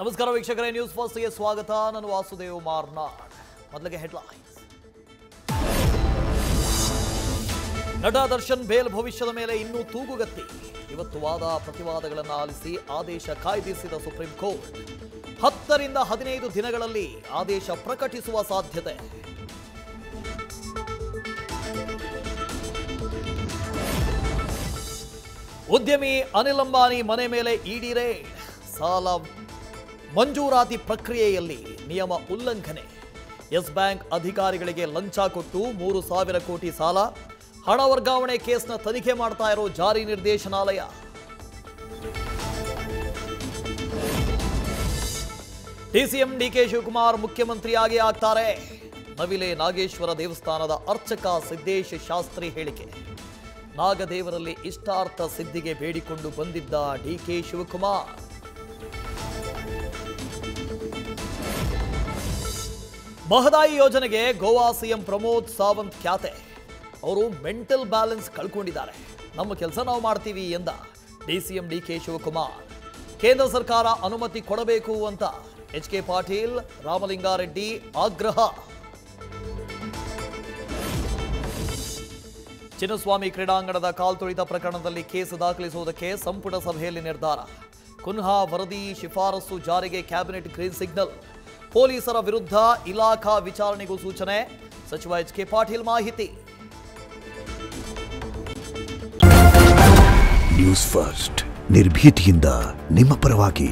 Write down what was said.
ನಮಸ್ಕಾರ ವೀಕ್ಷಕರೇ, ನ್ಯೂಸ್ ಫಸ್ಟ್ಗೆ ಸ್ವಾಗತ. ನಾನು ವಾಸುದೇವ್ ಮಾರ್ನಾಡ್. ಮೊದಲಿಗೆ ಹೆಡ್ಲೈನ್ಸ್. ನಟ ದರ್ಶನ್ ಬೇಲ್ ಭವಿಷ್ಯದ ಮೇಲೆ ಇನ್ನೂ ತೂಗುಗತ್ತಿ. ಇವತ್ತು ವಾದ ಪ್ರತಿವಾದಗಳನ್ನು ಆಲಿಸಿ ಆದೇಶ ಕಾಯ್ದಿರಿಸಿದ ಸುಪ್ರೀಂ ಕೋರ್ಟ್. 10 ರಿಂದ 15 ದಿನಗಳಲ್ಲಿ ಆದೇಶ ಪ್ರಕಟಿಸುವ ಸಾಧ್ಯತೆ. ಉದ್ಯಮಿ ಅನಿಲ್ ಅಂಬಾನಿ ಮನೆ ಮೇಲೆ ಇಡಿ ರೇಡ್. ಸಾಲ ಮಂಜೂರಾತಿ ಪ್ರಕ್ರಿಯೆಯಲ್ಲಿ ನಿಯಮ ಉಲ್ಲಂಘನೆ. ಯೆಸ್ ಬ್ಯಾಂಕ್ ಅಧಿಕಾರಿಗಳಿಗೆ ಲಂಚ ಕೊಟ್ಟು 3,000 ಕೋಟಿ ಸಾಲ. ಹಣ ವರ್ಗಾವಣೆ ಕೇಸ್ನ ತನಿಖೆ ಮಾಡ್ತಾ ಇರೋ ಜಾರಿ ನಿರ್ದೇಶನಾಲಯ. ಡಿಸಿಎಂ ಡಿಕೆ ಶಿವಕುಮಾರ್ ಮುಖ್ಯಮಂತ್ರಿಯಾಗಿ ಆಗ್ತಾರೆ. ನವಿಲೆ ನಾಗೇಶ್ವರ ದೇವಸ್ಥಾನದ ಅರ್ಚಕ ಸಿದ್ದೇಶ್ ಶಾಸ್ತ್ರಿ ಹೇಳಿಕೆ. ನಾಗದೇವರಲ್ಲಿ ಇಷ್ಟಾರ್ಥ ಸಿದ್ಧಿಗೆ ಬೇಡಿಕೊಂಡು ಬಂದಿದ್ದ ಡಿಕೆ ಶಿವಕುಮಾರ್. ಮಹದಾಯಿ ಯೋಜನೆಗೆ ಗೋವಾ ಸಿಎಂ ಪ್ರಮೋದ್ ಸಾವಂತ್ ಖ್ಯಾತೆ. ಅವರು ಮೆಂಟಲ್ ಬ್ಯಾಲೆನ್ಸ್ ಕಳ್ಕೊಂಡಿದ್ದಾರೆ. ನಮ್ಮ ಕೆಲಸ ನಾವು ಮಾಡ್ತೀವಿ ಎಂದ ಡಿಸಿಎಂ ಡಿಕೆ ಶಿವಕುಮಾರ್. ಕೇಂದ್ರ ಸರ್ಕಾರ ಅನುಮತಿ ಕೊಡಬೇಕು ಅಂತ ಎಚ್.ಕೆ. ಪಾಟೀಲ್, ರಾಮಲಿಂಗಾರೆಡ್ಡಿ ಆಗ್ರಹ. ಚಿನ್ನಸ್ವಾಮಿ ಕ್ರೀಡಾಂಗಣದ ಕಾಲ್ತುಳಿತ ಪ್ರಕರಣದಲ್ಲಿ ಕೇಸ್ ದಾಖಲಿಸುವುದಕ್ಕೆ ಸಂಪುಟ ಸಭೆಯಲ್ಲಿ ನಿರ್ಧಾರ. ಕುನ್ಹಾ ವರದಿ ಶಿಫಾರಸು ಜಾರಿಗೆ ಕ್ಯಾಬಿನೆಟ್ ಗ್ರೀನ್ ಸಿಗ್ನಲ್. ಪೊಲೀಸರ ವಿರುದ್ಧ ಇಲಾಖಾ ವಿಚಾರಣೆಗೂ ಸೂಚನೆ. ಸಚಿವ ಎಚ್.ಕೆ. ಪಾಟೀಲ್ ಮಾಹಿತಿ. ನ್ಯೂಸ್ ಫಸ್ಟ್ ನಿರ್ಭೀತಿಯಿಂದ ನಿಮ್ಮ ಪರವಾಗಿ.